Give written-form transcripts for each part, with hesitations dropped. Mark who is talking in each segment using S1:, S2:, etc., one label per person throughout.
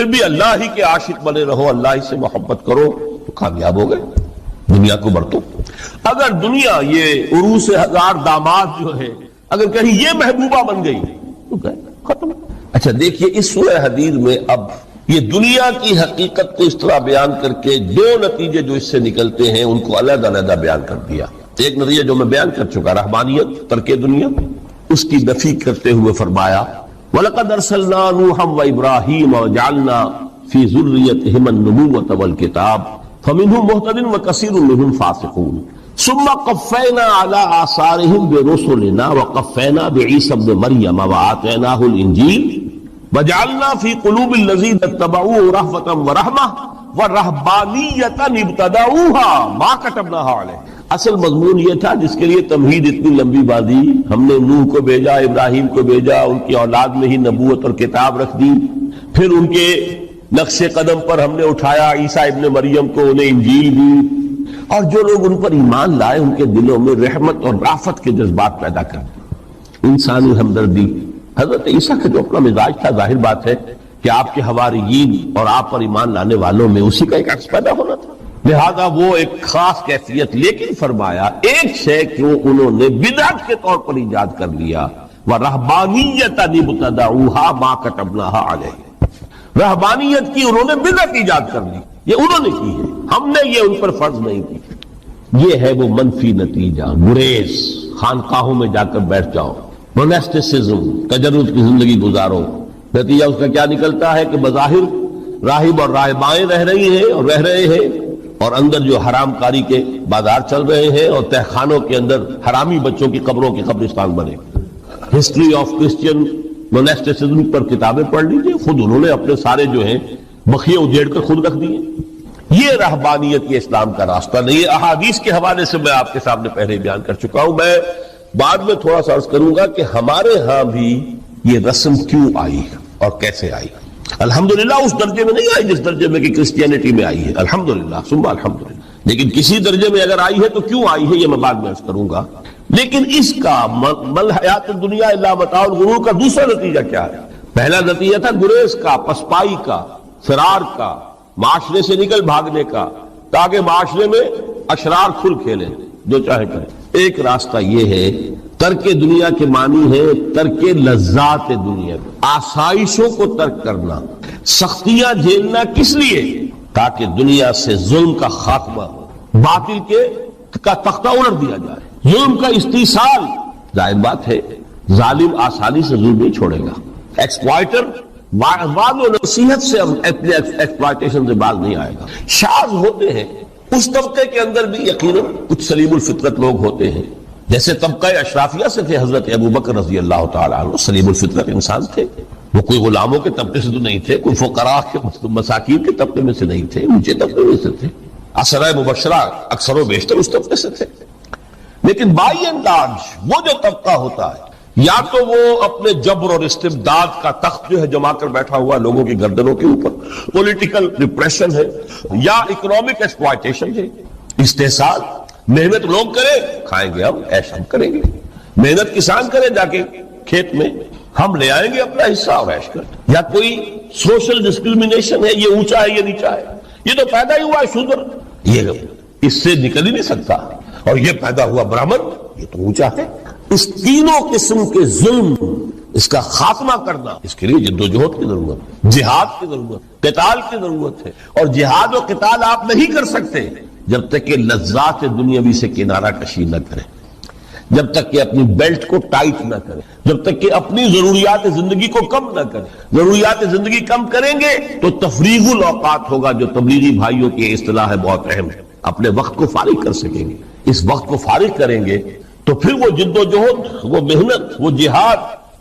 S1: پھر بھی اللہ ہی کے عاشق بنے رہو، اللہ ہی سے محبت کرو تو کامیاب ہو گئے، دنیا کو برتو۔ اگر دنیا یہ عروس ہزار داماد جو ہے اگر کہیں یہ محبوبہ بن گئی تو گئے، ختم۔ اچھا دیکھیے اس سورہ حدید میں اب یہ دنیا کی حقیقت کو اس طرح بیان کر کے دو نتیجے جو اس سے نکلتے ہیں ان کو علیحدہ علیحدہ بیان کر دیا۔ ایک نتیجہ جو میں بیان کر چکا، رہبانیت، ترک دنیا، اس کی نفی کرتے ہوئے فرمایا وَلَقَدْ أَرْسَلْنَا نُوحًا وَإِبْرَاهِيمَ وَجَعَلْنَا فِي ذُرِّيَّتِهِمَا النُّبُوَّةَ وَالْكِتَابَ فَمِنْهُمْ مُهْتَدٍ وَكَثِيرٌ مِّنْهُمْ فَاسِقُونَ ثُمَّ قَفَّيْنَا عَلَىٰ آثَارِهِمْ بِرُسُلِنَا وَقَفَّيْنَا بِعِيسَى ابْنِ مَرْيَمَ وَآتَيْنَاهُ الْإِنجِيلَ وَجَعَلْنَا فِي قُلُوبِ الَّذِينَ اتَّبَعُوهُ رَأْفَةً وَرَحْمَةً وَرَهْبَانِيَّةً ابْتَدَعُوهَا مَا كَتَبْنَاهَا عَلَيْهِمْ۔ اصل مضمون یہ تھا جس کے لیے تمہید اتنی لمبی باندھی، ہم نے نوح کو بھیجا، ابراہیم کو بھیجا، ان کی اولاد میں ہی نبوت اور کتاب رکھ دی، پھر ان کے نقش قدم پر ہم نے اٹھایا عیسیٰ ابن مریم کو، انہیں انجیل دی، اور جو لوگ ان پر ایمان لائے ان کے دلوں میں رحمت اور رافت کے جذبات پیدا کر دی، انسانی ہمدردی۔ حضرت عیسیٰ کا جو اپنا مزاج تھا، ظاہر بات ہے کہ آپ کے حواریین اور آپ پر ایمان لانے والوں میں اسی کا ایک عکس پیدا ہونا تھا، لہذا وہ ایک خاص کیفیت۔ لیکن فرمایا ایک شے کیوں انہوں نے بدعت کے طور پر ایجاد کر لیا، وَرَهْبَانِيَّةً ابْتَدَعُوهَا مَا كَتَبْنَاهَا عَلَيْهِمْ، رہبانیت کی انہوں نے بدعت ایجاد کر لی، یہ انہوں نے کی ہے، ہم نے یہ ان پر فرض نہیں کی۔ یہ ہے وہ منفی نتیجہ، گریز، خانقاہوں میں جا کر بیٹھ جاؤ، موناسٹسزم، تجرد کی زندگی گزارو، نتیجہ اس کا کیا نکلتا ہے کہ بظاہر راہب اور راہبائیں رہ رہی ہیں اور رہ رہے ہیں، اور اندر جو حرام کاری کے بازار چل رہے ہیں، اور تہخانوں کے اندر حرامی بچوں کی قبروں کے قبرستان بنے۔ ہسٹری آف کرسچین موناسٹسزم پر کتابیں پڑھ لیجیے، خود انہوں نے اپنے سارے جو ہیں بخیے اجیڑ کر خود رکھ دیے۔ یہ رہبانیت، یہ اسلام کا راستہ نہیں ہے۔ احادیث کے حوالے سے میں آپ کے سامنے پہلے بیان کر چکا ہوں، میں بعد میں تھوڑا سا عرض کروں گا کہ ہمارے ہاں بھی یہ رسم کیوں آئی اور کیسے آئی۔ الحمدللہ اس درجے میں نہیں آئی جس درجے میں کہ کرسچینٹی میں آئی ہے، الحمدللہ ثم الحمدللہ، لیکن کسی درجے میں اگر آئی ہے تو کیوں آئی ہے یہ میں بعد میں عرض کروں گا۔ لیکن اس کا مل حیات دنیا الا متاع الغرور کا دوسرا نتیجہ کیا ہے؟ پہلا نتیجہ تھا گریز کا، پسپائی کا، فرار کا، معاشرے سے نکل بھاگنے کا، تاکہ معاشرے میں اشرار کھل کھیلیں، جو چاہے کریں۔ ایک راستہ یہ ہے، ترک دنیا کے معنی ہے ترک لذات دنیا، آسائشوں کو ترک کرنا، سختیاں جھیلنا، کس لیے؟ تاکہ دنیا سے ظلم کا خاتمہ ہو، باطل کا تختہ الٹ دیا جائے، ظلم کا استیصال۔ ظاہر بات ہے ظالم آسانی سے ظلم نہیں چھوڑے گا، ایکسپلائٹر وعد و نصیحت سے اپنے ایکسپلائٹیشن سے باز نہیں آئے گا۔ شاذ ہوتے ہیں اس طبقے کے اندر بھی یقیناً کچھ سلیم الفطرت لوگ ہوتے ہیں، جیسے طبقہ اشرافیہ سے تھے حضرت ابو بکر رضی اللہ تعالیٰ عنہ، سلیم الفطرت انسان تھے، وہ کوئی غلاموں کے طبقے سے تو نہیں تھے، کوئی فقراء کے مساکین کے طبقے میں سے نہیں تھے، اونچے طبقے میں سے تھے، عشرہ مبشرہ اکثر و بیشتر اس طبقے سے تھے۔ لیکن بائی اینڈ لارج وہ جو طبقہ ہوتا ہے، یا تو وہ اپنے جبر اور استبداد کا تخت جو ہے جما کر بیٹھا ہوا لوگوں کی گردنوں کے اوپر، پولیٹیکل ریپریشن ہے، یا اکنامک ایکسپلائٹیشن ہے، استحصال، محنت لوگ کریں کھائیں گے، ہم عیش ہم کریں گے، محنت کسان کریں جا کے کھیت میں، ہم لے آئیں گے اپنا حصہ اور عیش کریں۔ یا کوئی سوشل ڈسکریمنیشن ہے، یہ اونچا ہے یہ نیچا ہے، یہ تو پیدا ہی ہوا ہے شودر، یہ اس سے نکل ہی نہیں سکتا، اور یہ پیدا ہوا برہمن، یہ تو اونچا ہے۔ اس تینوں قسم کے ظلم، اس کا خاتمہ کرنا، اس کے لیے جدوجہد کی ضرورت، جہاد کی ضرورت، قتال کی ضرورت ہے، اور جہاد و قتال آپ نہیں کر سکتے جب تک کہ لذات دنیاوی سے کنارہ کشی نہ کریں، جب تک کہ اپنی بیلٹ کو ٹائٹ نہ کریں، جب تک کہ اپنی ضروریات زندگی کو کم نہ کریں۔ ضروریات زندگی کم کریں گے تو تفریغ الاوقات ہوگا، جو تبلیغی بھائیوں کی اصطلاح ہے، بہت اہم ہے، اپنے وقت کو فارغ کر سکیں گے۔ اس وقت کو فارغ کریں گے تو پھر وہ جد و جہد، وہ محنت، وہ جہاد،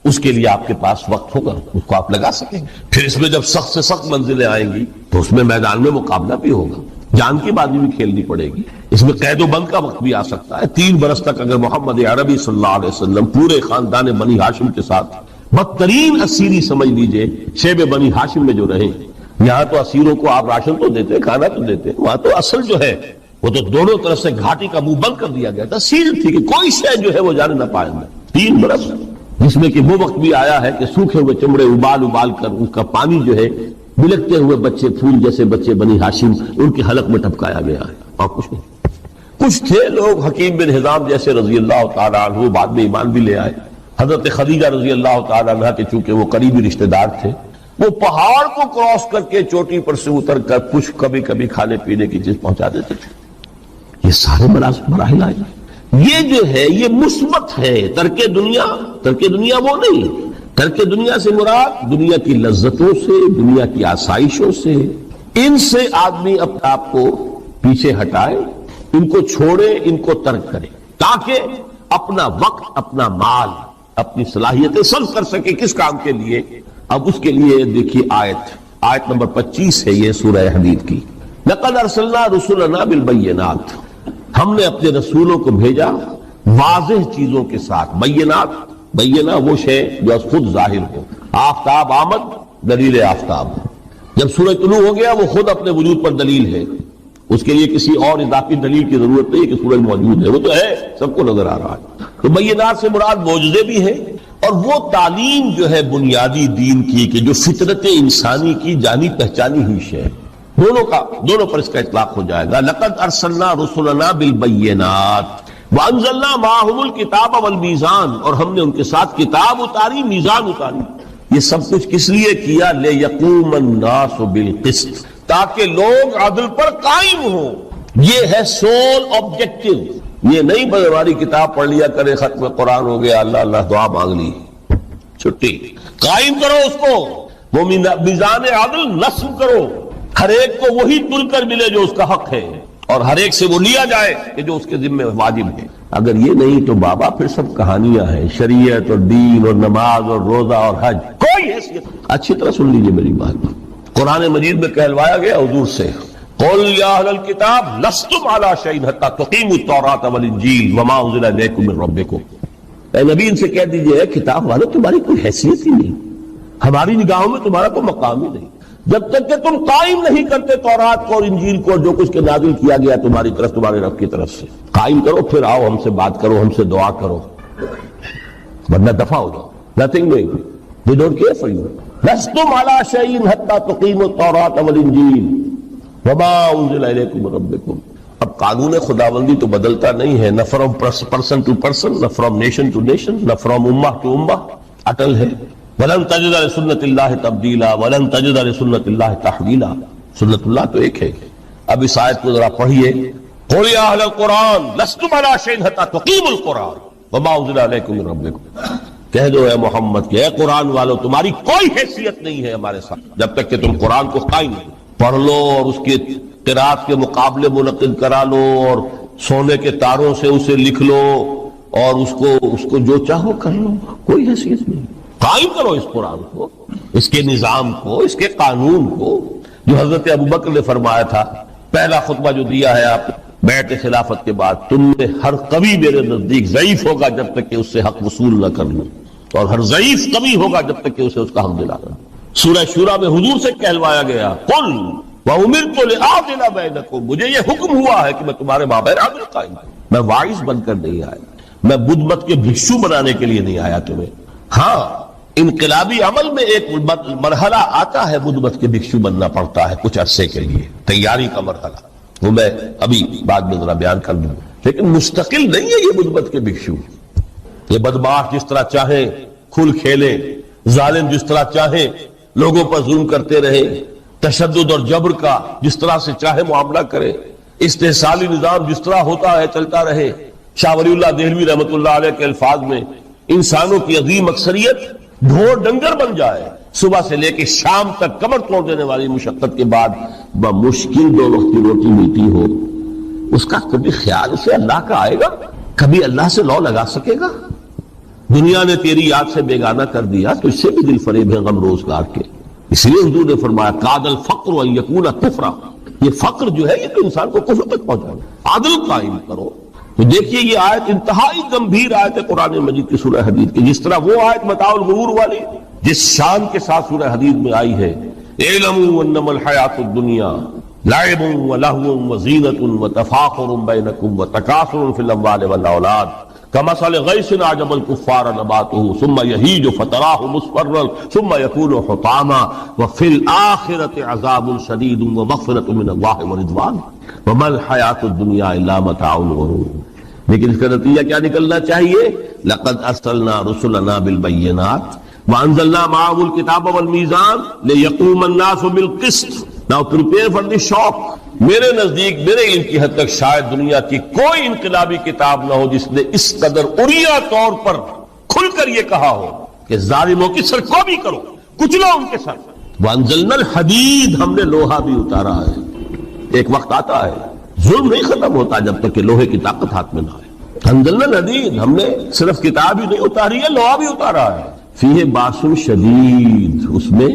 S1: اس کے لیے آپ کے پاس وقت ہوگا، اس کو آپ لگا سکیں گے۔ پھر اس میں جب سخت سے سخت منزلیں آئیں گی تو اس میں میدان میں مقابلہ بھی ہوگا، جان کی بازی بھی کھیلنی پڑے گی، اس میں قید و بند کا وقت بھی آ سکتا ہے۔ 3 برس تک اگر محمد عربی صلی اللہ علیہ وسلم پورے خاندان بنی ہاشم کے ساتھ بدترین اسیری سمجھ لیجئے شیب بنی ہاشم میں جو رہے، یہاں تو اسیروں کو آپ راشن تو دیتے، کھانا تو دیتے، وہاں تو اصل جو ہے وہ تو دونوں طرف سے گھاٹی کا منہ بند کر دیا گیا تھا، سیل تھی کہ کوئی شے جو ہے وہ جانے نہ پائے گا۔ 3 برس، جس میں کہ وہ وقت بھی آیا ہے کہ سوکھے ہوئے چمڑے ابال ابال کر اس کا پانی جو ہے بلکتے ہوئے بچے، پھول جیسے بچے بنی ہاشم، ان کے حلق میں ٹپکایا گیا ہے، اور کچھ نہیں۔ کچھ تھے لوگ، حکیم بن حزام جیسے رضی اللہ تعالیٰ عنہ، بعد میں ایمان بھی لے آئے۔ حضرت خدیجہ رضی اللہ تعالیٰ عنہ کے چونکہ وہ قریبی رشتہ دار تھے، وہ پہاڑ کو کراس کر کے چوٹی پر سے اتر کر کچھ کبھی کبھی کھانے پینے کی چیز پہنچا دیتے تھے۔ یہ سارے مراحل آئے۔ یہ جو ہے یہ مثبت ہے۔ ترک دنیا وہ نہیں، ترک دنیا سے مراد دنیا کی لذتوں سے، دنیا کی آسائشوں سے، ان سے آدمی اپنے آپ کو پیچھے ہٹائے، ان کو چھوڑے، ان کو ترک کرے، تاکہ اپنا وقت، اپنا مال، اپنی صلاحیتیں صرف کر سکے۔ کس کام کے لیے؟ اب اس کے لیے دیکھیے آیت نمبر 25 ہے یہ سورہ حدید کی۔ لقد ارسلنا رسلنا بالبینات، ہم نے اپنے رسولوں کو بھیجا واضح چیزوں کے ساتھ۔ بینہ وہ شے جو خود ظاہر ہو۔ آفتاب آمد، دلیل آفتاب۔ جب سورج طلوع ہو گیا وہ خود اپنے وجود پر دلیل ہے، اس کے لیے کسی اور اضافی دلیل کی ضرورت نہیں کہ سورج موجود ہے، وہ تو ہے، سب کو نظر آ رہا ہے۔ تو بینات سے مراد معجزے بھی ہیں، اور وہ تعلیم جو ہے بنیادی دین کی کہ جو فطرت انسانی کی جانی پہچانی ہوئی شے، دونوں پر اس کا اطلاق ہو جائے گا۔ لقد ارسلنا رسلنا بالبینات وانزلنا معهم الکتاب والمیزان، اور ہم نے ان کے ساتھ کتاب اتاری، میزان اتاری۔ یہ سب کچھ کس لیے کیا؟ لیقوم الناس بالقسط، تاکہ لوگ عدل پر قائم ہوں۔ یہ ہے سول آبجیکٹو۔ یہ نہیں بس ہماری کتاب پڑھ لیا کرے، ختم قرآن ہو گیا، اللہ اللہ دعا مانگ لی، چھٹی۔ قائم کرو اس کو، وہ میزان عدل نصب کرو، ہر ایک کو وہی تل کر ملے جو اس کا حق ہے، اور ہر ایک سے وہ لیا جائے کہ جو اس کے ذمہ واجب ہے۔ اگر یہ نہیں تو بابا پھر سب کہانیاں ہیں، شریعت اور دین اور نماز اور روزہ اور حج، کوئی حیثیت۔ اچھی طرح سن لیجیے میری بات، قرآن مجید میں کہلوایا گیا حضور سے، قل یا اہل الکتاب لستم علی شیء حتی تقیموا التوراۃ والانجیل وما انزل الیکم من ربکم۔ اے نبی ان سے کہہ دیجئے، کتاب والے تمہاری کوئی حیثیت ہی نہیں، ہماری نگاہوں میں تمہارا کوئی مقام ہی نہیں، جب تک کہ تم قائم نہیں کرتے تورات کو اور انجیل کو، جو کچھ کے نازل کیا گیا تمہاری طرف، تمہارے رب کی طرف سے۔ قائم کرو، پھر آؤ ہم سے بات کرو، ہم سے دعا کرو، ورنہ دفع ہو جاؤ۔ Nothing doing. We don't care for you. لستم علی شیء حتی تقیموا التوراۃ والانجیل وما انزل الیکم من ربکم۔ اب قانون خداوندی تو بدلتا نہیں ہے، نہ فرام پرسن ٹو پرسن، نہ فرام نیشن ٹو نیشن، نہ فرام امہ ٹو امہ، اٹل ہے۔ وَلَن تَجِدَ لِسُنَّتِ اللَّهِ تَبْدِيلًا وَلَن تَجِدَ لِسُنَّتِ اللَّهِ تَحْوِيلًا۔ سنت اللہ تو ایک ہے۔ اب اس آیت کو ذرا پڑھیے، قُلْ يَا أَهْلَ الْقُرْآنِ لَسْتُمْ عَلَىٰ شَيْءٍ حَتَّىٰ تُقِيمُوا الْقُرْآنَ وَمَا أُنزِلَ إِلَيْكُم مِّن رَّبِّكُم۔ کہہ دو اے محمد کہ اے قرآن والو، تمہاری کوئی حیثیت نہیں ہے ہمارے ساتھ جب تک کہ تم قرآن کو قائم پڑھ لو اور اس کے قرات کے مقابلے منعقد کرا لو، اور سونے کے تاروں سے اسے لکھ لو، اور اس کو جو چاہو کر لو، کوئی حیثیت نہیں۔ قائم کرو اس قرآن کو، اس کے نظام کو، اس کے قانون کو، جو حضرت ابوبکر نے فرمایا تھا، پہلا خطبہ جو دیا ہے آپ بیعت خلافت کے بعد، تم میں ہر قوی میرے نزدیک ضعیف ہوگا جب تک کہ اس سے حق وصول نہ کر لوں، اور ہر ضعیف قوی ہوگا جب تک کہ اسے اس کا حق دلانا۔ سورہ شورى میں حضور سے کہلوایا گیا، قل وَأُمِرْتُ لِأَعْدِلَ بَيْنَكُمْ، مجھے یہ حکم ہوا ہے کہ میں تمہارے مابین عدل قائم کروں۔ میں واعظ بن کر نہیں آیا، میں بدھ مت کے بھکشو بنانے کے لیے نہیں آیا تمہیں۔ ہاں انقلابی عمل میں ایک مرحلہ آتا ہے، بدھ مت کے بھکشو بننا پڑتا ہے کچھ عرصے کے لیے، تیاری کا مرحلہ، وہ میں ابھی بعد میں ذرا بیان کر دوں، لیکن مستقل نہیں ہے یہ بدھ مت کے بھکشو۔ یہ بدماش جس طرح چاہیں کھل کھیلیں، ظالم جس طرح چاہیں لوگوں پر ظلم کرتے رہے، تشدد اور جبر کا جس طرح سے چاہے معاملہ کرے، استحصالی نظام جس طرح ہوتا ہے چلتا رہے۔ شاہ ولی اللہ دہلوی رحمۃ اللہ علیہ کے الفاظ میں، انسانوں کی عظیم اکثریت ڈھور ڈنگر بن جائے، صبح سے لے کے شام تک کمر توڑ دینے والی مشقت کے بعد بمشکل 2 وقت کی روٹی ملتی ہو، اس کا کبھی خیال اسے اللہ کا آئے گا؟ کبھی اللہ سے لو لگا سکے گا؟ دنیا نے تیری یاد سے بیگانہ کر دیا تو اس سے بھی دل فریب ہے غم روزگار کے۔ اس لیے حضور نے فرمایا کاد الفقر ان یکون کفرا، یہ فقر جو ہے یہ تو انسان کو کفر تک پہنچائے۔ عدل قائم کرو۔ تو دیکھیے یہ آیت انتہائی گمبھیر آیت ہے قرآن مجید کی سورہ حدید کی، جس طرح وہ آیت متاع الغرور والی جس شان کے ساتھ سورہ حدید میں آئی ہے، اعلموا انما الحیات الدنیا لعب ولہو وزینۃ وتفاخر بینکم وتکاثر فی الاموال والاولاد کمثل غیث اعجب الکفار نباتہ ثم یہیج فتراہ مصفرا ثم یکون حطاما وفی الآخرۃ عذاب شدید ومغفرۃ من اللہ ورضوان وما الحیاۃ الدنیا الا متاع الغرور. لیکن اس کا نتیجہ کیا نکلنا چاہیے؟ لقد ارسلنا رسلنا بالبینات وانزلنا معهم الکتاب والمیزان لیقوم الناس بالقسط. Now prepare for the shock. میرے نزدیک میرے علم کی حد تک شاید دنیا کی کوئی انقلابی کتاب نہ ہو جس نے اس قدر عریاں طور پر کھل کر یہ کہا ہو کہ ظالموں کی سرکوبی کرو، کچلو ان کے سر. وانزلنا الحدید، ہم نے لوہا بھی اتارا ہے. ایک وقت آتا ہے ظلم نہیں ختم ہوتا جب تک کہ لوہے کی طاقت ہاتھ میں نہ آئے. انزلنا الحدید، ہم نے صرف کتاب ہی نہیں اتاری ہے، لوہا بھی اتارا ہے. فیہ باس شدید، اس میں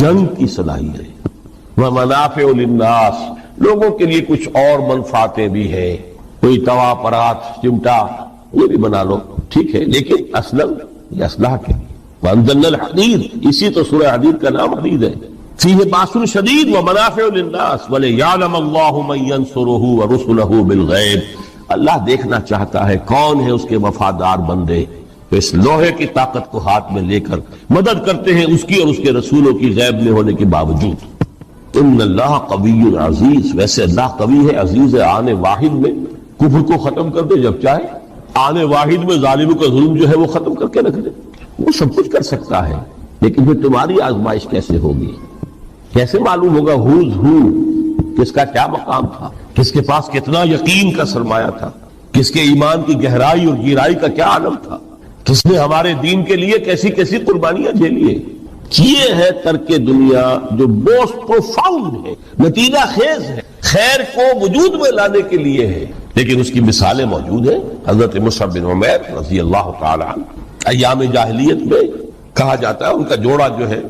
S1: جنگ کی صلاحیت ہے. ومنافع للناس، لوگوں کے لیے کچھ اور منفعتیں بھی ہیں. کوئی توا پرات چمٹا یہ بھی بنا لو، ٹھیک ہے، لیکن اصلاً یہ اسلحہ کے لیے. وانزلنا الحدید، اسی تو سورہ حدید کا نام حدید ہے. فیہ باس شدید ومنافع للناس ولیعلم اللہ من ینصرہ ورسلہ بالغیب. اللہ دیکھنا چاہتا ہے کون ہے اس کے وفادار بندے تو اس لوہے کی طاقت کو ہاتھ میں لے کر مدد کرتے ہیں اس کی اور اس کے رسولوں کی غیب میں ہونے کے باوجود. ان اللہ قوی عزیز، ویسے اللہ قوی ہے، عزیز ہے. آنے واحد میں کفر کو ختم کر دے جب چاہے، آنے واحد میں ظالموں کا ظلم جو ہے وہ ختم کر کے رکھ دے. وہ سب کچھ کر سکتا ہے، لیکن پھر تمہاری آزمائش کیسے ہوگی؟ کیسے معلوم ہوگا ہوز ہو، کس کا کیا مقام تھا، کس کے پاس کتنا یقین کا سرمایہ تھا، کس کے ایمان کی گہرائی اور گہرائی کا کیا عالم تھا، کس نے ہمارے دین کے لیے کیسی کیسی قربانیاں جھیلی ہیں. یہ ہے ترک دنیا جو موسٹ پروفاؤنڈ ہے، نتیجہ خیز ہے، خیر کو وجود میں لانے کے لیے ہے. لیکن اس کی مثالیں موجود ہیں. حضرت مصعب بن عمیر رضی اللہ تعالی عنہ، ایام جاہلیت میں کہا جاتا ہے ان کا جوڑا جو ہے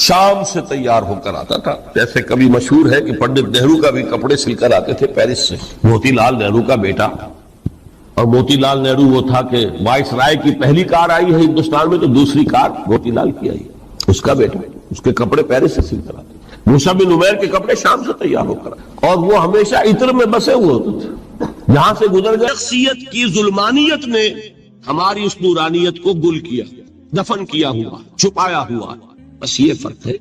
S1: شام سے تیار ہو کر آتا تھا. جیسے کبھی مشہور ہے کہ پنڈت نہرو کا بھی کپڑے سل کر آتے تھے پیرس سے. موتی لال نہرو کا بیٹا، اور موتی لال نہرو وہ تھا کہ وائس رائے کی پہلی کار آئی ہے ہندوستان میں تو دوسری کار موتی لال کی آئی، اس کا بیٹا، اس کے کپڑے پیرس سے سل کر آتے. مصعب بن عمیر کے کپڑے شام سے تیار ہو کر، اور وہ ہمیشہ عطر میں بسے ہوئے ہوتے تھے. یہاں سے گزر گئے. شخصیت کی ظلمانیت نے ہماری اس نورانیت کو گل کیا، دفن کیا ہوا، چھپایا ہوا. بس یہ فرق ہے.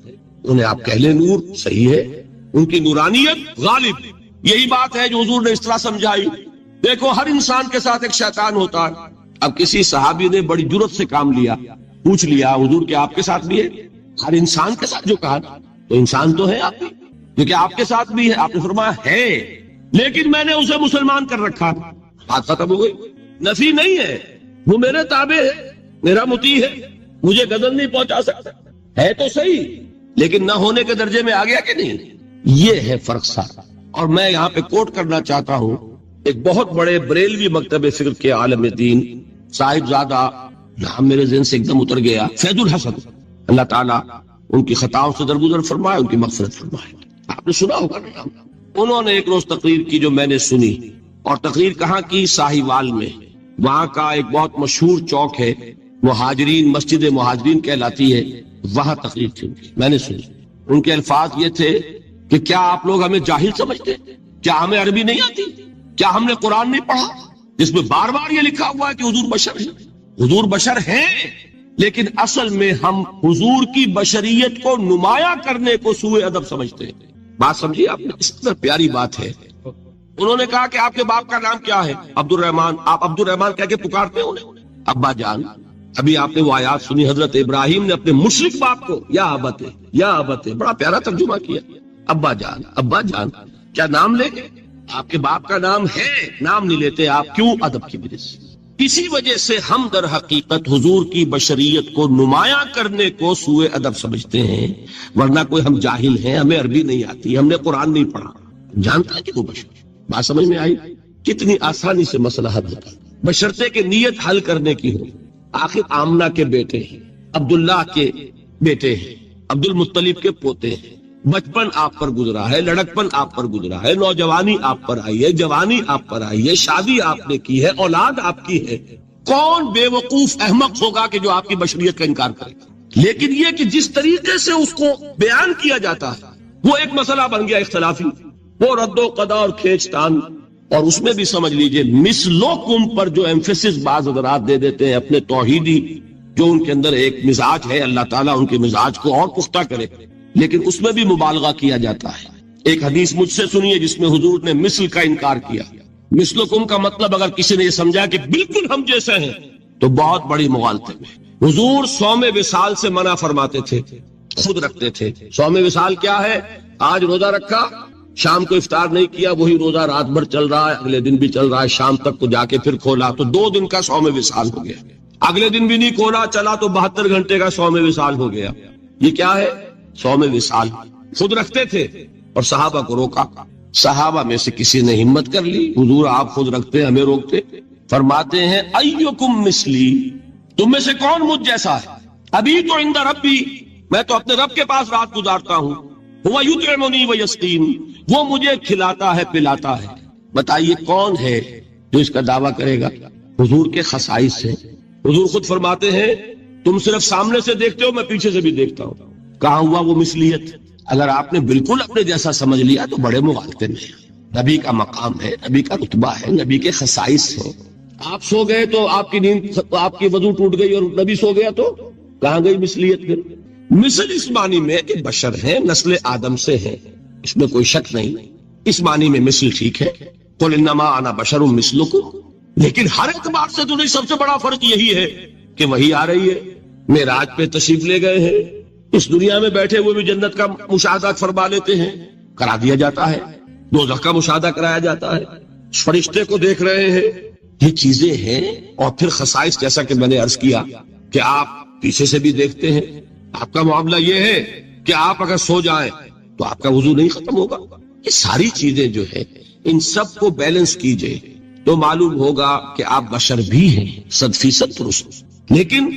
S1: انہیں آپ کہہ لیں نور، صحیح ہے، ان کی نورانیت غالب. یہی بات ہے جو حضور نے اس طرح سمجھائی. دیکھو ہر انسان کے ساتھ ایک شیطان ہوتا ہے. اب کسی صحابی نے بڑی جرت سے کام لیا، پوچھ لیا حضور کہ آپ کے ساتھ بھی ہے؟ ہر انسان کے ساتھ جو کہا تو انسان تو ہے آپ بھی، کیونکہ آپ کے ساتھ بھی ہے. آپ نے فرمایا ہے، لیکن میں نے اسے مسلمان کر رکھا. بات ختم ہو گئی. نفی نہیں ہے، وہ میرے تابع ہے، میرا مطیع ہے، مجھے گدن نہیں پہنچا سکتا. ہے تو صحیح، لیکن نہ ہونے کے درجے میں آ گیا کہ نہیں. یہ ہے فرق سارا. اور میں یہاں پہ کوٹ کرنا چاہتا ہوں ایک بہت بڑے بریلوی مکتب فکر کے عالم دین صاحبزادہ، نام میرے ذہن سے ایک دم اتر گیا، فیض الحسن. اللہ تعالیٰ ان کی خطاؤں سے درگزر فرمائے، ان کی مغفرت فرمائے. آپ نے سنا ہوگا نا. انہوں نے ایک روز تقریر کی جو میں نے سنی، اور تقریر کہاں کی؟ ساہیوال میں. وہاں کا ایک بہت مشہور چوک ہے، مہاجرین، مسجد مہاجرین کہلاتی ہے، وہاں تقریر تھی. میں نے سنی. ان کے الفاظ یہ تھے کہ کیا آپ لوگ ہمیں جاہل سمجھتے؟ کیا ہمیں عربی نہیں آتی؟ کیا ہم نے قرآن نہیں پڑھا جس میں بار بار یہ لکھا ہوا ہے کہ حضور بشر ہیں؟ حضور بشر ہیں، لیکن اصل میں ہم حضور کی بشریت کو نمایاں کرنے کو سوء ادب سمجھتے ہیں. بات سمجھیے آپ نے، اس قدر پیاری بات ہے. انہوں نے کہا کہ آپ کے باپ کا نام کیا ہے؟ عبد الرحمان. آپ عبد الرحمان کہہ کے پکارتے ہیں انہیں؟ ابا جان. ابھی آپ نے وہ آیات سنی، حضرت ابراہیم نے اپنے مشرک باپ کو یا ابت یا ابت، بڑا پیارا ترجمہ کیا. ابا جان، ابا جان. کیا نام لیں گے؟ آپ کے باپ کا نام ہے، نام نہیں لیتے آپ. کیوں؟ ادب کی وجہ سے. اسی وجہ سے ہم در حقیقت حضور کی بشریت کو نمایاں کرنے کو سوء ادب سمجھتے ہیں. ورنہ کوئی ہم جاہل ہیں، ہمیں عربی نہیں آتی، ہم نے قرآن نہیں پڑھا. جانتا ہے کہ وہ بشر. بات سمجھ میں آئی؟ کتنی آسانی سے مسئلہ حل ہوتا، بشرطے کہ نیت حل کرنے کی ہو. آخر آمنہ کے بیٹے ہیں، عبداللہ کے بیٹے ہیں، عبد المطلب کے پوتے ہیں. بچپن آپ پر گزرا ہے، لڑکپن آپ پر گزرا ہے، نوجوانی آپ پر آئی ہے، جوانی آپ پر آئی ہے، شادی آپ نے کی ہے، اولاد آپ کی ہے. کون بے وقوف احمق ہوگا کہ جو آپ کی بشریت کا انکار کرے؟ لیکن یہ کہ جس طریقے سے اس کو بیان کیا جاتا ہے وہ ایک مسئلہ بن گیا اختلافی. وہ رد و قضا اور کھینچ تان اور اس میں بھی سمجھ لیجئے مثلکم پر جو ایمفیسس بعض حضرات دے دیتے ہیں اپنے توحیدی جو ان کے اندر ایک مزاج ہے، اللہ تعالیٰ ان کے مزاج کو اور پختہ کرے، لیکن اس میں بھی مبالغہ کیا جاتا ہے۔ ایک حدیث مجھ سے سنیے جس میں حضور نے مثل کا انکار کیا۔ مثلکم کا مطلب اگر کسی نے یہ سمجھا کہ بالکل ہم جیسے ہیں تو بہت بڑی مغالطے میں۔ حضور صوم وصال سے منع فرماتے تھے، خود رکھتے تھے۔ صوم وصال کیا ہے؟ آج روزہ رکھا، شام کو افطار نہیں کیا، وہی روزہ رات بھر چل رہا ہے، اگلے دن بھی چل رہا ہے، شام تک کو جا کے پھر کھولا تو 2 دن کا صوم وصال ہو گیا۔ اگلے دن بھی نہیں کھولا، چلا تو 72 گھنٹے کا صوم وصال ہو گیا۔ یہ کیا ہے؟ صوم وصال۔ خود رکھتے تھے اور صحابہ کو روکا۔ صحابہ میں سے کسی نے ہمت کر لی، حضور آپ خود رکھتے ہمیں روکتے۔ فرماتے ہیں ایکم مثلی، تم میں سے کون مجھ جیسا ہے؟ ابھی تو عند ربی، میں تو اپنے رب کے پاس رات گزارتا ہوں۔ هو یطعمنی ویسقین، وہ مجھے کھلاتا ہے پلاتا ہے۔ بتائیے کون ہے جو اس کا دعویٰ کرے گا؟ حضور کے خصائص ہیں۔ حضور خود فرماتے ہیں تم صرف سامنے سے دیکھتے ہو، میں پیچھے سے بھی دیکھتا ہوں۔ کہاں ہوا وہ مثلیت؟ اگر آپ نے بالکل اپنے جیسا سمجھ لیا تو بڑے مغالطے میں ہیں۔ نبی کا مقام ہے، نبی کا رتبہ ہے، نبی کے خصائص ہیں۔ آپ سو گئے تو آپ کی نیند، آپ کی وضو ٹوٹ گئی اور نبی سو گیا تو کہاں گئی مثلیت؟ پھر مثل اس معنی میں کہ بشر ہیں، نسل آدم سے ہیں، اس میں کوئی شک نہیں، اس معنی میں مثل ٹھیک ہے۔ قل انما انا بشر مثلکم، لیکن ہر اعتبار سے تو نہیں۔ سب سے بڑا فرق یہی ہے کہ وہی آ رہی ہے، معراج پہ تشریف لے گئے ہیں، اس دنیا میں بیٹھے ہوئے بھی جنت کا مشاہدہ فرما لیتے ہیں، کرا دیا جاتا ہے، دوزخ کا مشاہدہ کرایا جاتا ہے، فرشتے کو دیکھ رہے ہیں۔ یہ چیزیں ہیں۔ اور پھر خصائص جیسا کہ میں نے عرض کیا کہ آپ پیچھے سے بھی دیکھتے ہیں۔ آپ کا معاملہ یہ ہے کہ آپ اگر سو جائیں تو آپ کا وضو نہیں ختم ہوگا۔ یہ ساری چیزیں جو ہے ان سب کو بیلنس کیجئے تو معلوم ہوگا کہ آپ بشر بھی ہیں 100% درست، لیکن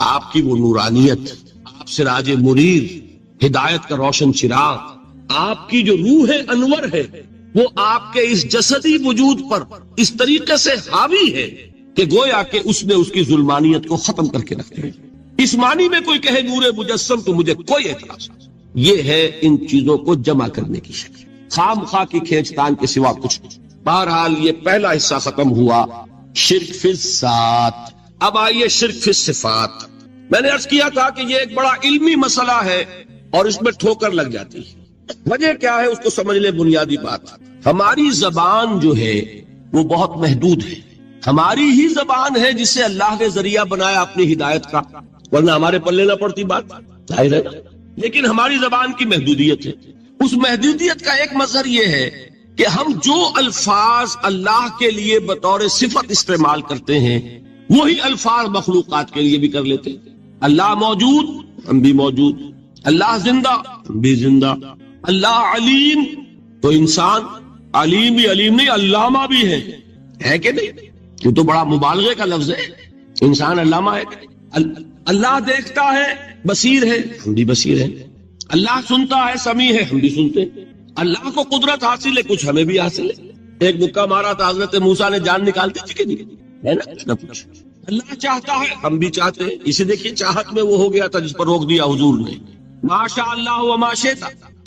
S1: آپ کی وہ نورانیت، آپ سراج منیر، ہدایت کا روشن چراغ، آپ کی جو روح انور ہے وہ آپ کے اس جسدی وجود پر اس طریقے سے حاوی ہے کہ گویا کہ اس نے اس کی ظلمانیت کو ختم کر کے رکھے۔ اس معنی میں کوئی کہے نور مجسم تو مجھے کوئی اعتراض نہیں۔ یہ ہے ان چیزوں کو جمع کرنے کی شکل، خام خواہ کی کھینچتان کے سوا کچھ نہیں۔ بہرحال یہ پہلا حصہ ختم ہوا، شرک فی الذات۔ اب آئیے شرک فی الصفات۔ میں نے عرض کیا تھا کہ یہ ایک بڑا علمی مسئلہ ہے اور اس میں ٹھوکر لگ جاتی ہے۔ وجہ کیا ہے اس کو سمجھ لے۔ بنیادی بات، ہماری زبان جو ہے وہ بہت محدود ہے۔ ہماری ہی زبان ہے جسے اللہ نے ذریعہ بنایا اپنی ہدایت کا، ورنہ ہمارے پلے نہ پڑتی بات، ظاہر ہے۔ لیکن ہماری زبان کی محدودیت ہے۔ اس محدودیت کا ایک مظہر یہ ہے کہ ہم جو الفاظ اللہ کے لیے بطور صفت استعمال کرتے ہیں وہی الفاظ مخلوقات کے لیے بھی کر لیتے ہیں۔ اللہ موجود، ہم بھی موجود۔ اللہ زندہ، ہم بھی زندہ۔ اللہ علیم، تو انسان علیم بھی علیم نہیں، علامہ بھی ہے کہ نہیں؟ یہ تو بڑا مبالغے کا لفظ ہے، انسان علامہ ہے کہ نہیں؟ اللہ دیکھتا ہے، بصیر ہے، ہم بھی بصیر ہیں۔ اللہ سنتا ہے، سمیع ہے، ہم بھی سنتے ہیں۔ اللہ کو قدرت حاصل ہے، کچھ ہمیں بھی حاصل ہے۔ ایک مکہ مارا تھا حضرت موسیٰ نے، جان نکال دی تھی کہ نہیں؟ ہے نا کچھ۔ اللہ چاہتا ہے، ہم بھی چاہتے ہیں۔ اسے دیکھیے چاہت میں وہ ہو گیا تھا جس پر روک دیا حضور نے، ما شاء اللہ وما شئت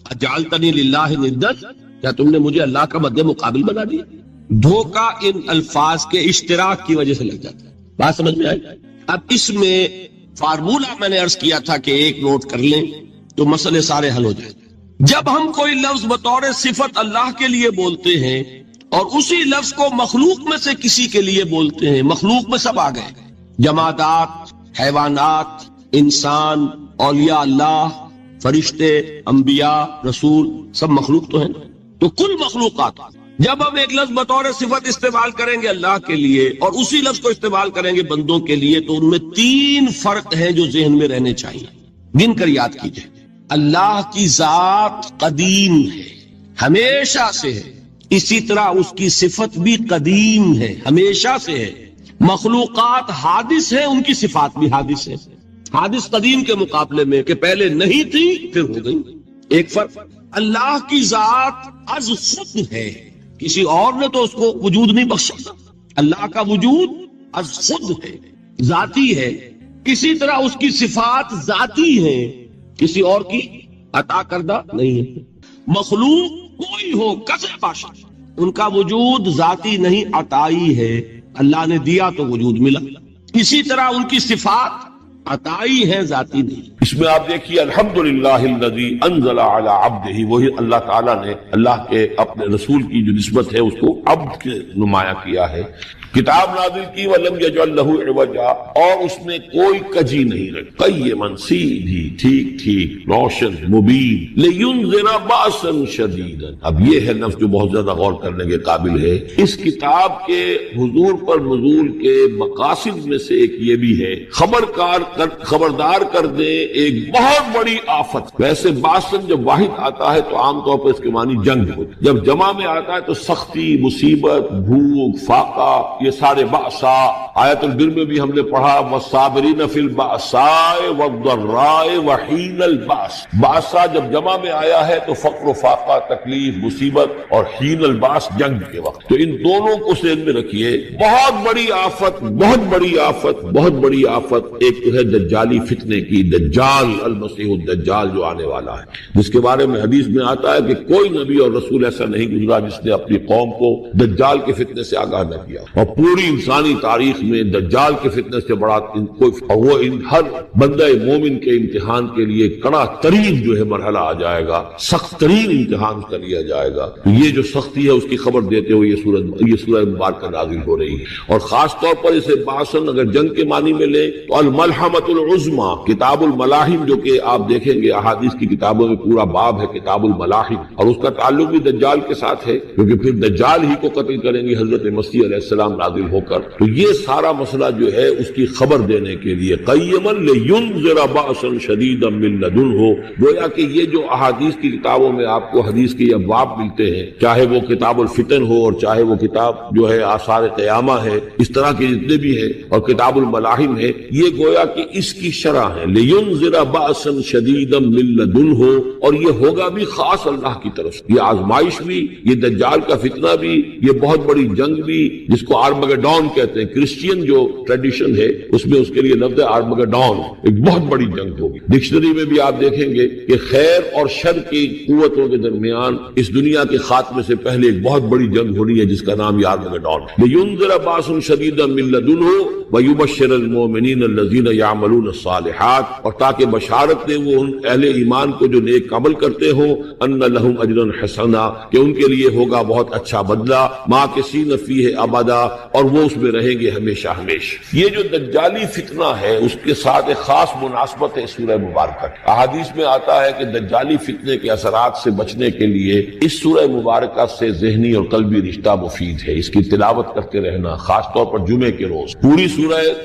S1: اجعلتنی للہ ندا، کیا تم نے مجھے اللہ کا مد مقابل بنا دیا؟ دھوکہ ان الفاظ کے اشتراک کی وجہ سے لگ جاتا ہے۔ بات سمجھ میں آئی؟ اب اس میں فارمولہ میں نے عرض کیا تھا کہ ایک نوٹ کر لیں تو مسئلے سارے حل ہو جائیں۔ جب ہم کوئی لفظ بطور صفت اللہ کے لیے بولتے ہیں اور اسی لفظ کو مخلوق میں سے کسی کے لیے بولتے ہیں، مخلوق میں سب آ گئے، جمادات، حیوانات، انسان، اولیاء اللہ، فرشتے، انبیاء، رسول، سب مخلوق تو ہیں، تو کل مخلوقات۔ جب ہم ایک لفظ بطور صفت استعمال کریں گے اللہ کے لیے اور اسی لفظ کو استعمال کریں گے بندوں کے لیے تو ان میں 3 فرق ہیں جو ذہن میں رہنے چاہیے، گن کر یاد کیجئے۔ اللہ کی ذات قدیم ہے، ہمیشہ سے ہے، اسی طرح اس کی صفت بھی قدیم ہے، ہمیشہ سے ہے۔ مخلوقات حادث ہیں، ان کی صفات بھی حادث ہیں۔ حادث قدیم کے مقابلے میں کہ پہلے نہیں تھی پھر ہو گئی۔ ایک فرق، اللہ کی ذات از خود ہے، کسی اور نے تو اس کو وجود نہیں بخشا۔ اللہ کا وجود از خود ہے، ذاتی ہے۔ اسی طرح اس کی صفات ذاتی ہیں، کسی اور کی عطا کردہ نہیں ہے۔ مخلوق کوئی ہو، کسے باشد، ان کا وجود ذاتی نہیں عطائی ہے، اللہ نے دیا تو وجود ملا. اسی طرح ان کی صفات عطائی ہے، ذاتی نہیں. اس میں آپ دیکھیے الحمدللہ الذی انزل علی عبدہ، وہی اللہ تعالیٰ نے اللہ کے اپنے رسول کی جو نسبت ہے اس کو عبد کے نمایاں کیا ہے. کتاب نازل کی وَلَمْ يَجْعَلْ لَهُ عِوَجًا، اور اس میں کوئی کجی نہیں رکھی، قیماً، سیدھی، ٹھیک ٹھیک، روشن، مبین، لِيُنذِرَ بَأْسًا شَدِيدًا. اب یہ ہے لفظ جو بہت زیادہ غور کرنے کے قابل ہے. اس کتاب کے حضور پر نزول کے مقاصد میں سے ایک یہ بھی ہے خبردار کر دے ایک بہت بڑی آفت. ویسے باسن جب واحد آتا ہے تو عام طور پر اس کے معنی جنگ ہوتی، جب جمع میں آتا ہے تو سختی، مصیبت، بھوک، فاقہ، یہ سارے بأسا. آیت البر میں بھی ہم نے پڑھا والصابرین فی البأساء والضراء وحین البأس. بأسا جب جمع میں آیا ہے تو فقر و فاقہ، تکلیف، مصیبت، اور حین الباس جنگ کے وقت. تو ان دونوں کو ذہن میں رکھیے. بہت بڑی آفت، بہت بڑی آفت، بہت بڑی آفت ایک تو ہے دجالی فتنے کی، دجال المسیح الدجال جو آنے والا ہے، جس کے بارے میں حدیث میں آتا ہے کہ کوئی نبی اور رسول ایسا نہیں گزرا جس نے اپنی قوم کو دجال کے فتنے سے آگاہ نہ کیا. اور پوری انسانی تاریخ میں دجال کے فتنے سے بڑا وہ ہر بندہ مومن کے امتحان کے لیے کڑا ترین جو ہے مرحلہ آ جائے گا، سخت ترین امتحان کا لیا جائے گا. یہ جو سختی ہے اس کی خبر دیتے ہوئے یہ سورہ مبارکہ نازل ہو رہی ہے. اور خاص طور پر اسے باسن اگر جنگ کے معنی میں لیں تو الملحمۃ العظمی، کتاب الملاحم، جو کہ آپ دیکھیں گے احادیث کی کتابوں میں پورا باب ہے کتاب الملاحم، اور اس کا تعلق بھی دجال کے ساتھ ہے، کیونکہ پھر دجال ہی کو قتل کریں گے حضرت مسیح علیہ السلام نازل ہو کر. تو یہ سارا مسئلہ جو ہے اس کی خبر دینے کے لیے قیما لینذر بأسا شدیدا من لدنہ. گویا کہ یہ جو احادیث کی کتابوں میں آپ کو حدیث کے ابواب ملتے ہیں، چاہے وہ کتاب الفتن ہو اور چاہے وہ کتاب جو ہے آثار قیامہ ہے، اس طرح کے جتنے بھی ہیں، اور کتاب الملاحم ہے، یہ گویا کہ اس کی شرح ہے لینذر بأسا شدیدا من لدنہ. اور یہ ہوگا بھی خاص اللہ کی طرف سے. یہ آزمائش بھی، یہ دجال کا فتنہ بھی، یہ بہت بڑی جنگ بھی، جس کو آرمگڈون کہتے ہیں. کرسچین جو ٹریڈیشن ہے اس میں اس کے لیے لفظ آرمگڈون، ایک بہت بڑی جنگ ہوگی. ڈکشنری میں بھی آپ دیکھیں گے کہ خیر اور شر کی قوتوں کے درمیان اس دنیا کے خاتمے سے پہلے ایک بہت بڑی جنگ ہونی ہے جس کا نام یہ آرمگڈون. لینذر بأسا شدیدا من لدنہ ویبشر المؤمنین الذین یعملون الصالحات، اور تاکہ بشارت دے وہ ان اہل ایمان کو جو نیک عمل کرتے ہوں، ان لہم اجرا حسنا، کہ ان کے لیے ہوگا بہت اچھا بدلہ، ماکثین فیہ ابدا، اور وہ اس میں رہیں گے ہمیشہ ہمیشہ. یہ جو دجالی فتنہ ہے اس کے ساتھ ایک خاص مناسبت ہے سورہ مبارکہ. احادیث میں آتا ہے کہ دجالی فتنے کے اثرات سے بچنے کے لیے اس سورہ مبارکہ سے ذہنی اور قلبی رشتہ مفید ہے. اس کی تلاوت کرتے رہنا، خاص طور پر جمعے کے روز. پوری سورہ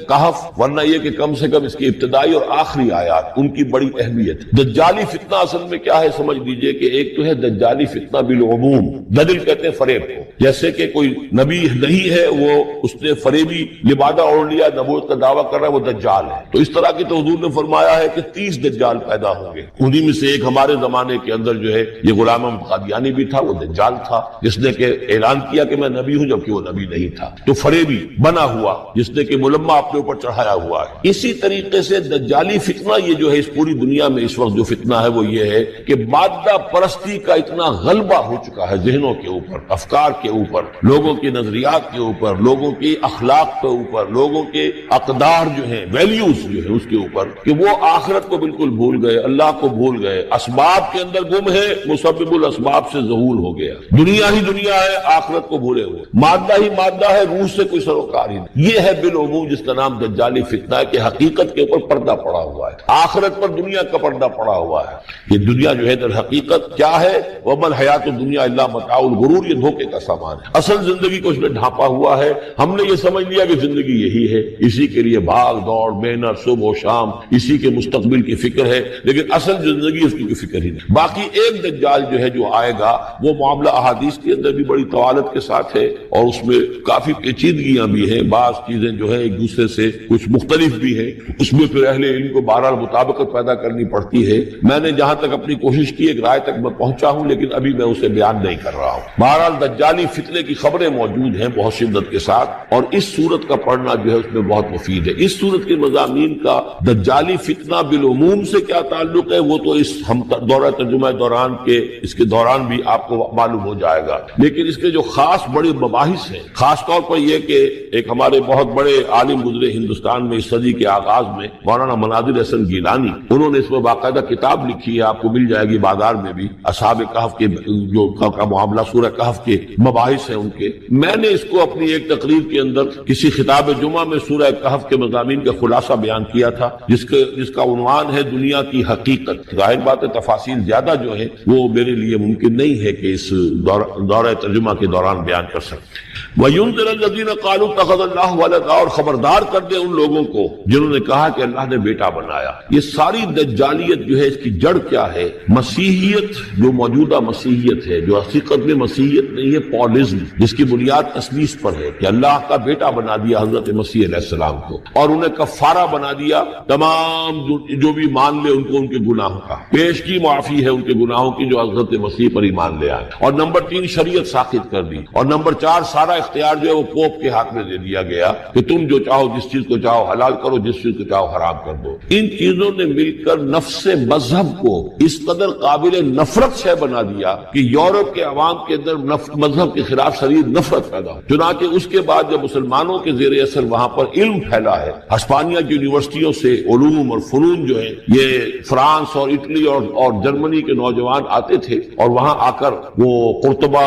S1: کہف، ورنہ یہ کہ کم سے کم اس کی ابتدائی اور آخری آیات ان کی بڑی اہمیت. دجالی فتنہ اصل میں کیا ہے سمجھ لیجئے کہ ایک تو ہے دجالی فتنہ بالعموم، دجل کہتے ہیں فریب کو. جیسے کہ کوئی نبی نہیں ہے، وہ اس نے فریبی لبادہ اوڑھ لیا، نبوت کا دعویٰ کر رہا ہے، وہ دجال ہے. تو اس طرح کی تو حضور نے فرمایا ہے کہ 30 دجال پیدا ہوں گے. انہی میں سے ایک ہمارے زمانے کے اندر جو ہے یہ غلام احمد قادیانی بھی تھا، وہ دجال تھا، جس نے کہ اعلان کیا کہ میں نبی ہوں جبکہ وہ نبی نہیں تھا. تو فریبی بنا ہوا جس نے کہ ملمہ اپنے اوپر چڑھایا ہوا ہے. اسی طریقے سے دجالی فتنہ یہ جو ہے اس پوری دنیا میں اس وقت جو فتنہ ہے وہ یہ ہے کہ مادہ پرستی کا اتنا غلبہ ہو چکا ہے ذہنوں کے اوپر، افکار کے اوپر، لوگوں کے نظریات کے اوپر، لوگوں کی اخلاق کے اوپر، لوگوں کے اقدار جو ہیں، ویلیوز جو ہیں اس کے اوپر، کہ وہ آخرت کو بالکل بھول گئے، اللہ کو بھول گئے، اسباب کے اندر گم ہے، مسبب الاسباب سے ظہور ہو گیا. دنیا ہی دنیا ہے، آخرت کو بھولے ہوئے. مادہ ہی مادہ ہے، روح سے کوئی سروکار ہی نہیں. یہ ہے بالعموم جس کا نام دجالی فتنہ ہے کہ حقیقت کے اوپر پردہ پڑا ہوا ہے، آخرت پر دنیا کا پردہ پڑا ہوا ہے. یہ دنیا جو ہے در حقیقت کیا ہے؟ وَمَا الْحَيَاةُ الدُّنْيَا إِلَّا مَتَاعُ الْغُرُورِ، یہ دھوکے کا سامان ہے. اصل زندگی کو اس نے ڈھانپا ہوا ہے. ہم نے یہ سمجھ لیا کہ زندگی یہی ہے، اسی کے لیے بھاگ دوڑ، محنت، صبح و شام، اسی کے مستقبل کی فکر ہے، لیکن اصل زندگی اس کی فکر ہی نہیں. باقی ایک دجال جو ہے جو آئے گا وہ معاملہ احادیث کے اندر بھی بڑی طوالت کے ساتھ ہے، اور اس میں کافی پیچیدگیاں بھی ہیں. بعض چیزیں جو ہے ایک دوسرے سے کچھ مختلف بھی ہے، اس میں پھر اہل علم کو بہرحال مطابقت پیدا کرنی پڑتی ہے. میں نے جہاں تک اپنی کوشش کی ایک رائے تک میں پہنچا ہوں، لیکن ابھی میں اسے بیان نہیں کر رہا ہوں. بہرحال دجالی فتنے کی خبریں موجود ہیں بہت شدت کے ساتھ، اور اس سورت کا پڑھنا جو ہے اس میں بہت مفید ہے۔ اس سورت کے مضامین کا دجالی فتنہ بالعموم سے کیا تعلق ہے وہ تو اس ہم دورہ ترجمہ دوران کے اس کے دوران بھی آپ کو معلوم ہو جائے گا، لیکن اس کے جو خاص بڑے مباحث ہیں، خاص طور پر یہ کہ ایک ہمارے بہت بڑے عالم گزرے ہندوستان میں اس صدی کے آغاز میں، مولانا مناظر حسن گیلانی، انہوں نے اس میں باقاعدہ کتاب لکھی ہے، آپ کو مل جائے گی بازار میں بھی، اصحاب کہف کے جو کا معاملہ سورہ کہف کے مباحث ہیں ان کے۔ میں نے اس کو اپنی ایک تقریر کے اندر کسی خطاب جمعہ میں سورہ کہف کے مضامین کا خلاصہ بیان کیا تھا، جس کا عنوان ہے دنیا کی حقیقت۔ ظاہر بات ہے تفاصیل زیادہ جو ہے وہ میرے لیے ممکن نہیں ہے کہ اس دورہ ترجمہ کے دوران بیان کر سکتے۔ وَيُنذِرَ الَّذِينَ قَالُوا اتَّخَذَ اللَّهُ وَلَدًا، اور خبردار کر دے ان لوگوں کو جنہوں نے کہا کہ اللہ نے بیٹا بنایا۔ یہ ساری دجالیت جو ہے اس کی جڑ کیا ہے؟ مسیحیت، جو موجودہ مسیحیت ہے، جو حقیقت میں مسیحیت نہیں ہے، پولزم، جس کی بنیاد تثلیث پر ہے کہ اللہ کا بیٹا بنا دیا حضرت مسیح علیہ السلام کو، اور انہیں کفارہ بنا دیا تمام جو بھی مان لے ان کو ان کے گناہوں کا، پیش کی معافی ہے ان کے گناہوں کی جو حضرت مسیح پر ایمان لے آئے، اور نمبر 3 شریعت ساخت کر دی، اور نمبر 4 سارا اختیار جو ہے وہ پوپ کے ہاتھ میں دے دیا گیا کہ تم جو چاہو جس چیز کو چاہو حلال کرو، جس چیز کو چاہو حرام کر دو۔ ان چیزوں نے مل کر نفس مذہب کو اس قدر قابل نفرت سے بنا دیا کہ یورپ کے عوام کے اندر مذہب کے خلاف شدید نفرت پیدا ہو۔ چنانچہ اس کے بعد جب مسلمانوں کے زیر اثر وہاں پر علم پھیلا ہے، ہسپانیہ کی یونیورسٹیوں سے علوم اور فنون جو ہے یہ فرانس اور اٹلی اور جرمنی کے نوجوان آتے تھے، اور وہاں آ کر وہ قرطبہ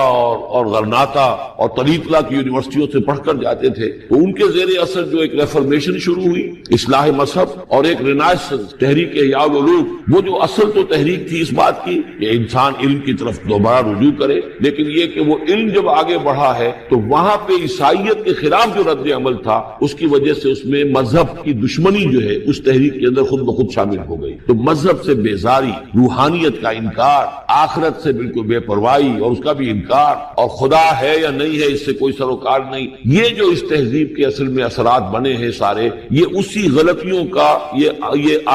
S1: اور غرناطہ اور طریقلہ کی یونیورسٹیوں سے پڑھ کر جاتے تھے، تو ان کے زیر اثر جو ایک ریفارمیشن شروع ہوئی، اصلاح مذہب اور ایک رینائسنس، تحریک احیاء العلوم، وہ جو اصل تو تحریک تھی اس بات کی کہ انسان علم کی طرف دوبارہ رجوع کرے، لیکن یہ کہ وہ علم جب آگے بڑھا ہے تو وہاں پہ عیسائیت کے خلاف جو رد عمل تھا اس کی وجہ سے اس میں مذہب کی دشمنی جو ہے اس تحریک کے اندر خود بخود شامل ہو گئی۔ تو مذہب سے بیزاری، روحانیت کا انکار، آخرت سے بالکل بے پرواہی اور اس کا بھی انکار، اور خدا ہے یا نہیں ہے اس سے کوئی سروکار نہیں، یہ جو اس تہذیب کے اصل میں اثرات بنے ہیں سارے، یہ اسی غلطیوں کا یہ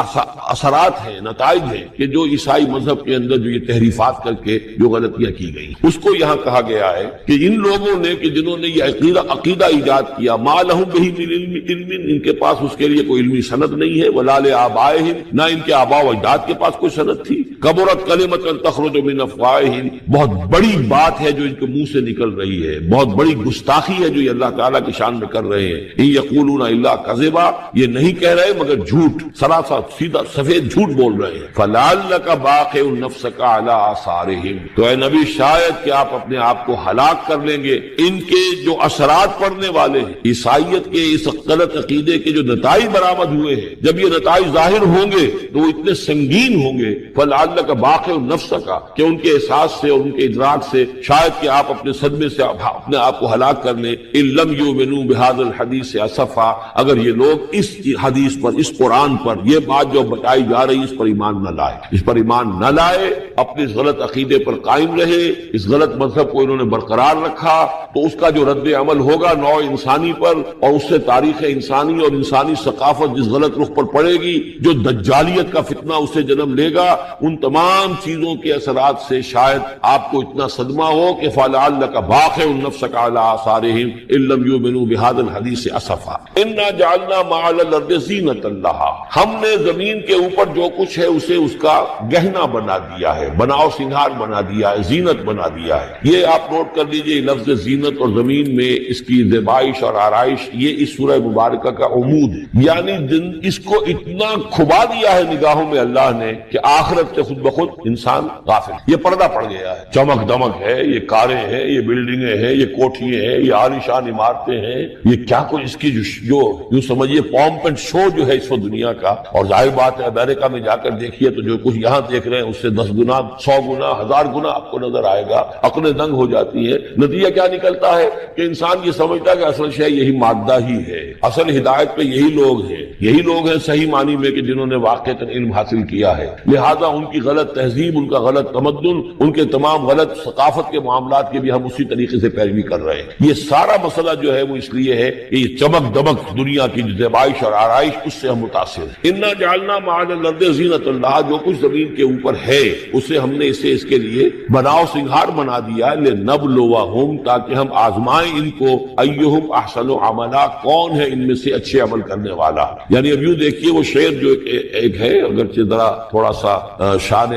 S1: اثرات ہیں، نتائج ہیں کہ جو عیسائی مذہب کے اندر جو یہ تحریفات کر کے جو غلطیاں کی گئی، اس کو یہاں کہا گیا ہے کہ ان لوگوں نے کہ جنہوں نے یہ عقیدہ ایجاد کیا، ما لہم بہ من علم، ان کے پاس اس کے لیے کوئی علمی سند نہیں ہے، ولا لآبائہم، نہ ان کے آباء و اجداد کے پاس کوئی سند تھی، کبرت کلمۃ تخرج من افواہہم، بہت بڑی بات ہے جو ان کے منہ سے نکل رہی ہے، بہت بڑی گستاخی ہے جو یہ اللہ تعالیٰ کی شان میں کر رہے ہیں، ان یقولون الا کذبا، یہ نہیں کہہ رہے مگر جھوٹ، سراسر سیدھا سفید جھوٹ بول رہے ہیں۔ فلعلک باخع نفسک علی آثارہم، تو اے نبی شاید کہ آپ اپنے آپ کو ہلاک کر لیں گے ان کے جو اثرات پڑنے والے ہیں، عیسائیت کے اس غلط عقیدے کے جو نتائج برآمد ہوئے ہیں، جب یہ نتائج ظاہر ہوں گے تو وہ اتنے سنگین ہوں گے، فلعلک باخع نفسک، کہ ان کے احساس سے اور ان کے ادراک سے شاید کہ آپ اپنے صدمے سے اپنے آپ کو ہلاک کر لیں۔ ان لم یؤمنوا بہذا الحدیث اسفا، اگر یہ لوگ اس حدیث پر، اس قرآن پر، یہ بات جو بتائی جا رہی اس پر ایمان نہ لائے، اس پر ایمان نہ لائے، اپنے اس غلط عقیدے پر قائم رہے، اس غلط مذہب کو انہوں نے برقرار رکھا، تو اس کا جو رد عمل ہوگا نوع انسانی پر، اور اس سے تاریخ انسانی اور انسانی ثقافت جس غلط رخ پر پڑے گی، جو دجالیت کا فتنہ اس سے جنم لے گا، ان تمام چیزوں کے اثرات سے شاید آپ کو اتنا صدمہ ہو کہ فلعلک باخع نفسک علی آثارہم ان لم یؤمنوا بہذا الحدیث اسفا انا جعلنا ما علی الارض زینۃ لہا، ہم نے زمین کے اوپر جو کچھ ہے اسے اس کا گہنا بنا دیا ہے، بناؤ سنگھار بنا دیا ہے، زینت بنا دیا ہے۔ یہ آپ نوٹ کر لیجئے، لفظ زینت اور زمین میں اس کی زیبائش اور آرائش، یہ اس سورہ مبارکہ کا عمود ہے، یعنی اس کو اتنا کھبا دیا ہے نگاہوں میں اللہ نے کہ آخرت سے خود بخود انسان غافل، یہ پردہ پڑ گیا ہے، چمک دمک ہے، یہ کاریں ہیں، یہ بلڈنگیں ہیں، یہ کوٹھیاں ہیں، یہ عالیشان عمارتیں ہیں، یہ کیا کوئی اس کی جو یوں سمجھیے پومپ اینڈ شو جو ہے اس وقت دنیا کا، اور ظاہر بات ہے امریکہ میں جا کر دیکھیے تو جو کچھ یہاں دیکھ رہے ہیں اس سے 10 گنا 100 گنا 1000 گنا آپ کو نظر آئے گا، عقلیں دنگ ہو جاتی ہیں۔ نتیجہ کیا نکلتا ہے کہ انسان یہ سمجھتا ہے کہ اصل شے یہی مادہ ہی ہے، اصل ہدایت پہ یہی لوگ ہیں صحیح معنی میں کہ جنہوں نے واقعتاً علم حاصل کیا ہے، لہذا ان کی غلط تہذیب، ان کا غلط تمدن، ان کے تمام غلط ثقافت کے معاملات کے بھی ہم اسی طریقے سے پیروی کر رہے ہیں۔ یہ سارا مسئلہ جو ہے وہ اس لیے ہے کہ یہ چمک دمک دنیا کی زیبائش اور آرائش، اس سے ہم متاثر ہیں۔ انا جعلنا ما علی الارض زینۃ اللہ، جو کچھ زمین کے اوپر ہے اسے ہم نے اس کے لیے بناؤ سنگھار بنا دیا، لنبلوہم، تاکہ ہم آزمائیں ان کو، ایہم احسن عملا، کون ہے ان میں سے اچھے عمل کرنے والا۔ یعنی اب یوں دیکھیے وہ شعر جو ایک ہے، اگرچہ ذرا تھوڑا سا شان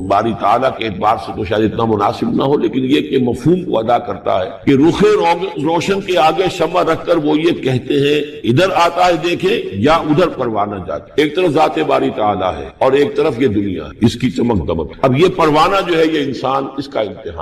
S1: باری تعالیٰ کے اعتبار سے تو شاید اتنا مناسب نہ ہو، لیکن یہ کہ مفہوم کو ادا کرتا ہے کہ رخ روشن کے آگے شمع رکھ کر وہ یہ کہتے ہیں ادھر آتا ہے دیکھیں یا ادھر پروانہ جاتا ہے۔ ایک طرف ذات باری تعالیٰ ہے اور ایک طرف یہ دنیا، اس کی چمک دمک۔ اب یہ پروانہ جو ہے یہ انسان، اس کا امتحان